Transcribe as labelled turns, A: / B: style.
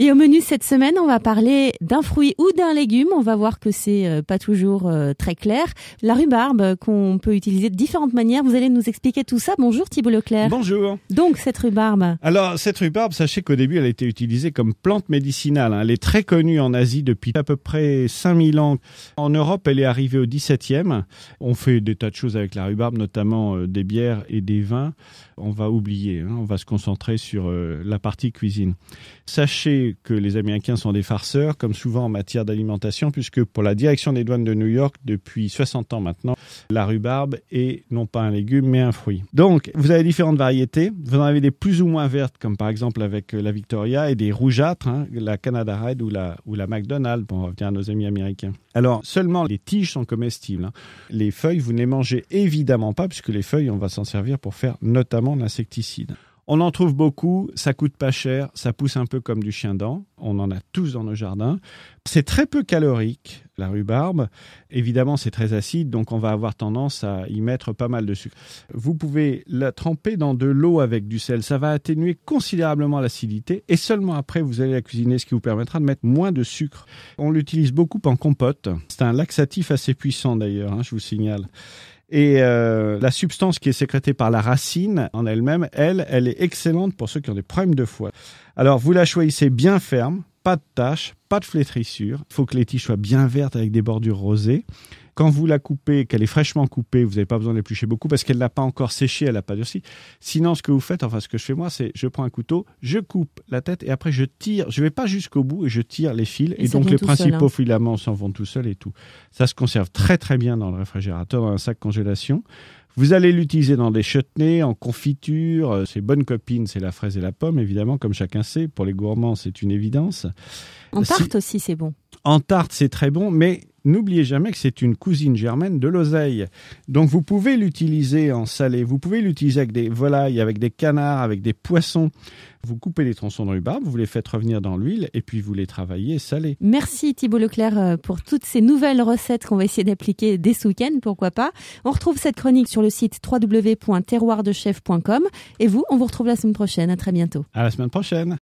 A: Et au menu cette semaine, on va parler d'un fruit ou d'un légume. On va voir que c'est pas toujours très clair. La rhubarbe qu'on peut utiliser de différentes manières. Vous allez nous expliquer tout ça. Bonjour Thibault Leclerc.
B: Bonjour.
A: Donc cette rhubarbe.
B: Alors cette rhubarbe, sachez qu'au début elle a été utilisée comme plante médicinale. Elle est très connue en Asie depuis à peu près 5000 ans. En Europe, elle est arrivée au 17e. On fait des tas de choses avec la rhubarbe, notamment des bières et des vins. On va oublier, on va se concentrer sur la partie cuisine. Sachez que les Américains sont des farceurs, comme souvent en matière d'alimentation, puisque pour la direction des douanes de New York, depuis 60 ans maintenant, la rhubarbe est non pas un légume, mais un fruit. Donc, vous avez différentes variétés. Vous en avez des plus ou moins vertes, comme par exemple avec la Victoria, et des rougeâtres, la Canada Red ou la McDonald's, pour revenir à nos amis américains. Alors, seulement les tiges sont comestibles. Les feuilles, vous ne les mangez évidemment pas, puisque les feuilles, on va s'en servir pour faire notamment de l'insecticide. On en trouve beaucoup, ça coûte pas cher, ça pousse un peu comme du chien-dent. On en a tous dans nos jardins. C'est très peu calorique, la rhubarbe. Évidemment, c'est très acide, donc on va avoir tendance à y mettre pas mal de sucre. Vous pouvez la tremper dans de l'eau avec du sel. Ça va atténuer considérablement l'acidité et seulement après, vous allez la cuisiner, ce qui vous permettra de mettre moins de sucre. On l'utilise beaucoup en compote. C'est un laxatif assez puissant d'ailleurs, je vous signale. Et la substance qui est sécrétée par la racine en elle-même, elle est excellente pour ceux qui ont des problèmes de foie. Alors, vous la choisissez bien ferme, pas de taches, pas de flétrissures. Il faut que les tiges soient bien vertes avec des bordures rosées. Quand vous la coupez, qu'elle est fraîchement coupée, vous n'avez pas besoin de l'éplucher beaucoup parce qu'elle n'a pas encore séché, elle n'a pas durci. Sinon, ce que vous faites, ce que je fais moi, c'est je prends un couteau, je coupe la tête et après je tire. Je ne vais pas jusqu'au bout et je tire les fils. Et donc les principaux filaments s'en vont tout seuls et tout. Ça se conserve très très bien dans le réfrigérateur, dans un sac congélation. Vous allez l'utiliser dans des chutneys, en confiture. Ses bonnes copines, c'est la fraise et la pomme, évidemment, comme chacun sait. Pour les gourmands, c'est une évidence.
A: En tarte aussi, c'est bon.
B: En tarte, c'est très bon, mais n'oubliez jamais que c'est une cousine germaine de l'oseille. Donc, vous pouvez l'utiliser en salé. Vous pouvez l'utiliser avec des volailles, avec des canards, avec des poissons. Vous coupez les tronçons de rhubarbe, vous les faites revenir dans l'huile et puis vous les travaillez salés.
A: Merci Thibault Leclerc pour toutes ces nouvelles recettes qu'on va essayer d'appliquer dès ce week-end, pourquoi pas. On retrouve cette chronique sur le site www.terroirdechef.com et vous, on vous retrouve la semaine prochaine. À très bientôt.
B: À la semaine prochaine.